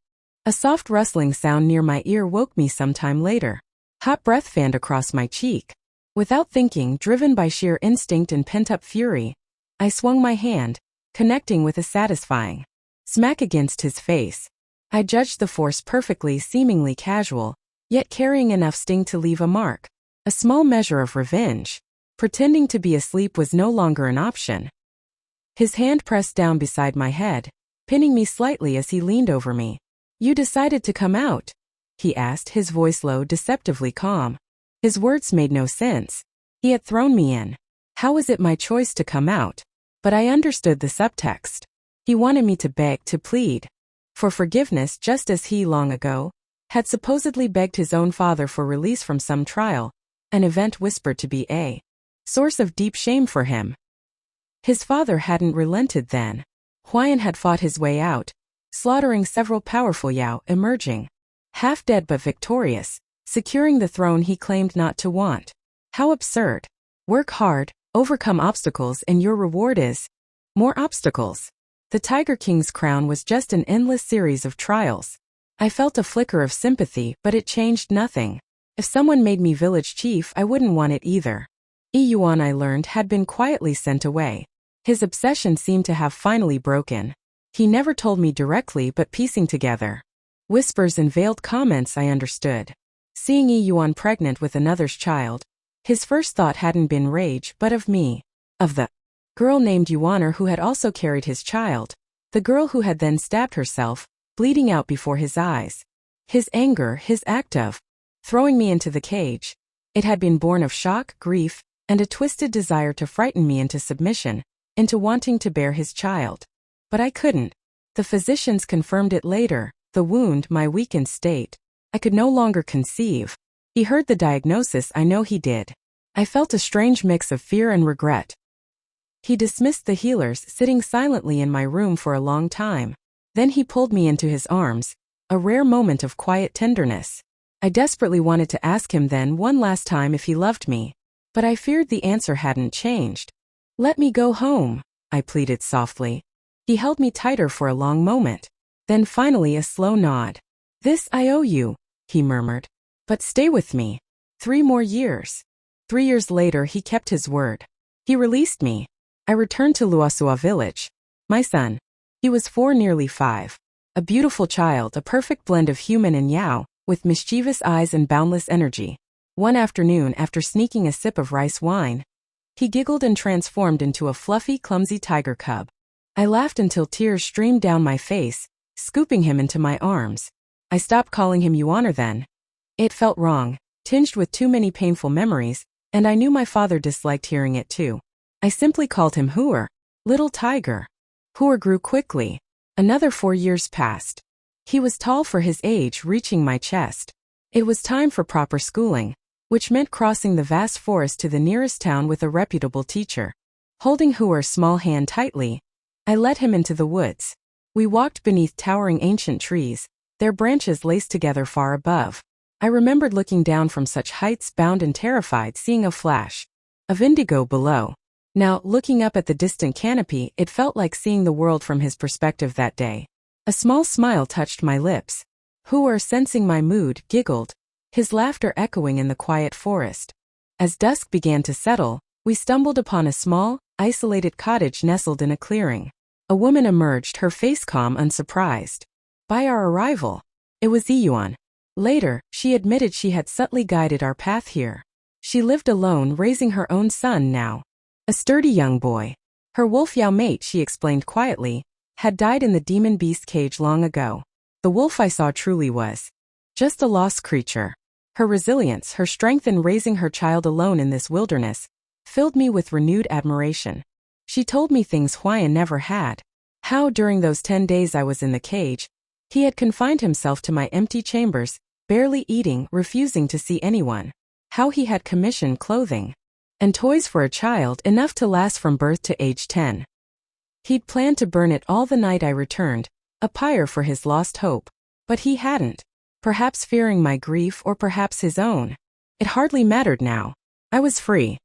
[SPEAKER 1] A soft rustling sound near my ear woke me some time later. Hot breath fanned across my cheek. Without thinking, driven by sheer instinct and pent-up fury, I swung my hand, connecting with a satisfying smack against his face. I judged the force perfectly, seemingly casual, yet carrying enough sting to leave a mark. A small measure of revenge. Pretending to be asleep was no longer an option. His hand pressed down beside my head, pinning me slightly as he leaned over me. "You decided to come out?" he asked, his voice low, deceptively calm. His words made no sense. He had thrown me in. How was it my choice to come out? But I understood the subtext. He wanted me to beg, to plead for forgiveness, just as he, long ago, had supposedly begged his own father for release from some trial, an event whispered to be a source of deep shame for him. His father hadn't relented then. Huayan had fought his way out, slaughtering several powerful Yao, emerging half dead but victorious, securing the throne he claimed not to want. How absurd. Work hard, overcome obstacles, and your reward is more obstacles. The Tiger King's crown was just an endless series of trials. I felt a flicker of sympathy, but it changed nothing. If someone made me village chief, I wouldn't want it either. Yuan, I learned, had been quietly sent away. His obsession seemed to have finally broken. He never told me directly, but piecing together whispers and veiled comments, I understood. Seeing Yuan pregnant with another's child, his first thought hadn't been rage, but of me. Of the girl named Yuaner who had also carried his child. The girl who had then stabbed herself, bleeding out before his eyes. His anger, his act of throwing me into the cage. It had been born of shock, grief, and a twisted desire to frighten me into submission, into wanting to bear his child. But I couldn't. The physicians confirmed it later, the wound, my weakened state. I could no longer conceive. He heard the diagnosis, I know he did. I felt a strange mix of fear and regret. He dismissed the healers, sitting silently in my room for a long time. Then he pulled me into his arms, a rare moment of quiet tenderness. I desperately wanted to ask him then one last time if he loved me, but I feared the answer hadn't changed. "Let me go home," I pleaded softly. He held me tighter for a long moment. Then finally a slow nod. "This I owe you," he murmured. "But stay with me. 3 more years." 3 years later he kept his word. He released me. I returned to Luosua village. My son. He was 4, nearly 5. A beautiful child, a perfect blend of human and Yao, with mischievous eyes and boundless energy. One afternoon, after sneaking a sip of rice wine, he giggled and transformed into a fluffy, clumsy tiger cub. I laughed until tears streamed down my face, scooping him into my arms. I stopped calling him Yuaner then. It felt wrong, tinged with too many painful memories, and I knew my father disliked hearing it too. I simply called him Huer, little tiger. Huer grew quickly. Another 4 years passed. He was tall for his age, reaching my chest. It was time for proper schooling, which meant crossing the vast forest to the nearest town with a reputable teacher. Holding Huer's small hand tightly, I led him into the woods. We walked beneath towering ancient trees, their branches laced together far above. I remembered looking down from such heights, bound and terrified, seeing a flash of indigo below. Now, looking up at the distant canopy, it felt like seeing the world from his perspective that day. A small smile touched my lips. Huer, sensing my mood, giggled, his laughter echoing in the quiet forest. As dusk began to settle, we stumbled upon a small, isolated cottage nestled in a clearing. A woman emerged, her face calm, unsurprised by our arrival. It was Yuan. Later, she admitted she had subtly guided our path here. She lived alone, raising her own son now. A sturdy young boy. Her wolf Yao mate, she explained quietly, had died in the demon beast cage long ago. The wolf I saw truly was just a lost creature. Her resilience, her strength in raising her child alone in this wilderness, filled me with renewed admiration. She told me things Huayan never had. How during those 10 days I was in the cage, he had confined himself to my empty chambers, barely eating, refusing to see anyone. How he had commissioned clothing and toys for a child, enough to last from birth to age 10. He'd planned to burn it all the night I returned, a pyre for his lost hope. But he hadn't. Perhaps fearing my grief or perhaps his own. It hardly mattered now. I was free.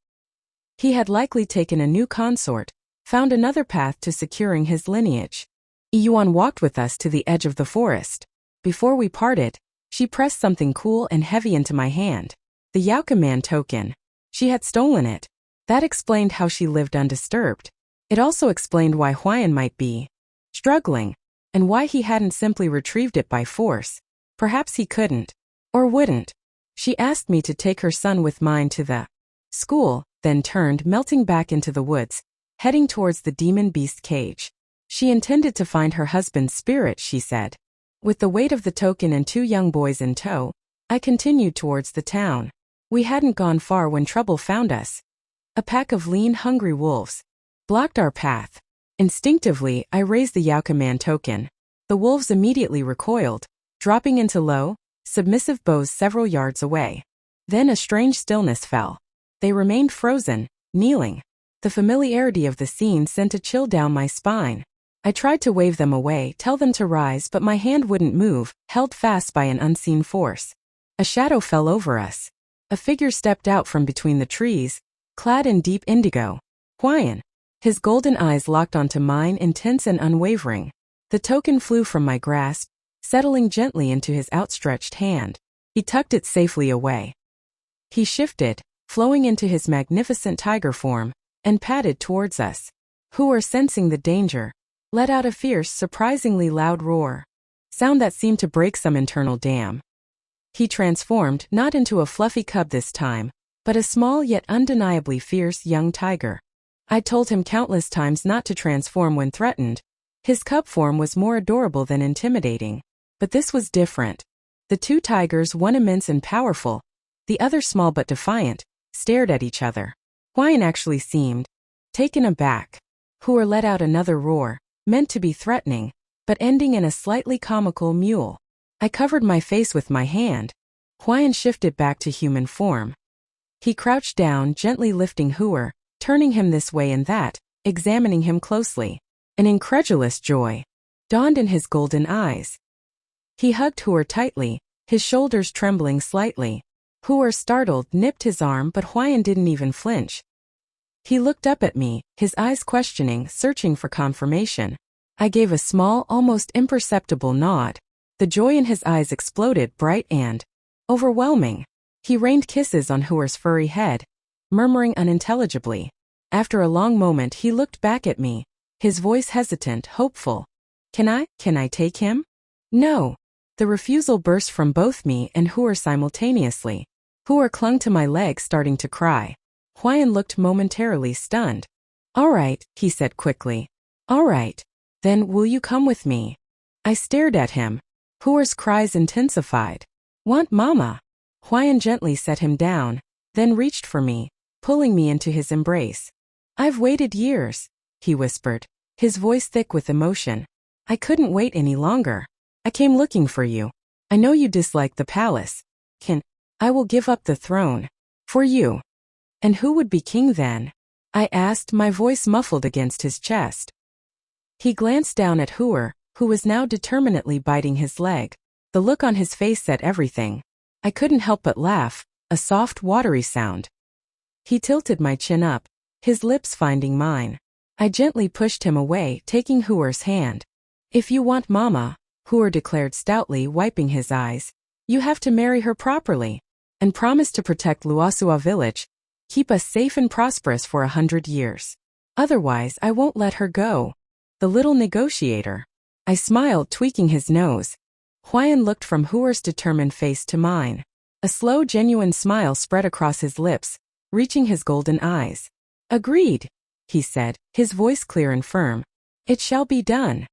[SPEAKER 1] He had likely taken a new consort, found another path to securing his lineage. Yuan walked with us to the edge of the forest. Before we parted, she pressed something cool and heavy into my hand. The Yaokaman token. She had stolen it. That explained how she lived undisturbed. It also explained why Huayan might be struggling, and why he hadn't simply retrieved it by force. Perhaps he couldn't. Or wouldn't. She asked me to take her son with mine to the school, then turned, melting back into the woods, heading towards the demon beast cage. She intended to find her husband's spirit, she said. With the weight of the token and 2 young boys in tow, I continued towards the town. We hadn't gone far when trouble found us. A pack of lean, hungry wolves blocked our path. Instinctively, I raised the Yaokaman token. The wolves immediately recoiled, dropping into low, submissive bows several yards away. Then a strange stillness fell. They remained frozen, kneeling. The familiarity of the scene sent a chill down my spine. I tried to wave them away, tell them to rise, but my hand wouldn't move, held fast by an unseen force. A shadow fell over us. A figure stepped out from between the trees, clad in deep indigo. Huayan. His golden eyes locked onto mine, intense and unwavering. The token flew from my grasp, settling gently into his outstretched hand. He tucked it safely away. He shifted, flowing into his magnificent tiger form, and padded towards us. Hooer, sensing the danger, let out a fierce, surprisingly loud roar. Sound that seemed to break some internal dam. He transformed, not into a fluffy cub this time, but a small yet undeniably fierce young tiger. I told him countless times not to transform when threatened. His cub form was more adorable than intimidating. But this was different. The 2 tigers, one immense and powerful, the other small but defiant, stared at each other. Huayan actually seemed taken aback. Hooer let out another roar, meant to be threatening, but ending in a slightly comical mewl. I covered my face with my hand. Huayan shifted back to human form. He crouched down, gently lifting Hooer, turning him this way and that, examining him closely. An incredulous joy dawned in his golden eyes. He hugged Hooer tightly, his shoulders trembling slightly. Hooer, startled, nipped his arm, but Huayan didn't even flinch. He looked up at me, his eyes questioning, searching for confirmation. I gave a small, almost imperceptible nod. The joy in his eyes exploded, bright and overwhelming. He rained kisses on Hooer's furry head, murmuring unintelligibly. After a long moment, he looked back at me, his voice hesitant, hopeful. Can I take him? No. The refusal burst from both me and Hooer simultaneously. Hooer clung to my leg, starting to cry. Huayan looked momentarily stunned. All right, he said quickly. All right. Then will you come with me? I stared at him. Hooer's cries intensified. Want mama? Huayan gently set him down, then reached for me, pulling me into his embrace. I've waited years, he whispered, his voice thick with emotion. I couldn't wait any longer. I came looking for you. I know you dislike the palace. I will give up the throne. For you. And who would be king then? I asked, my voice muffled against his chest. He glanced down at Hooer, who was now determinedly biting his leg. The look on his face said everything. I couldn't help but laugh, a soft, watery sound. He tilted my chin up, his lips finding mine. I gently pushed him away, taking Hooer's hand. If you want mama, Hooer declared stoutly, wiping his eyes, you have to marry her properly, and promise to protect Luosua village, keep us safe and prosperous for 100 years. Otherwise, I won't let her go. The little negotiator. I smiled, tweaking his nose. Huayan looked from Hooer's determined face to mine. A slow, genuine smile spread across his lips, reaching his golden eyes. Agreed, he said, his voice clear and firm. It shall be done.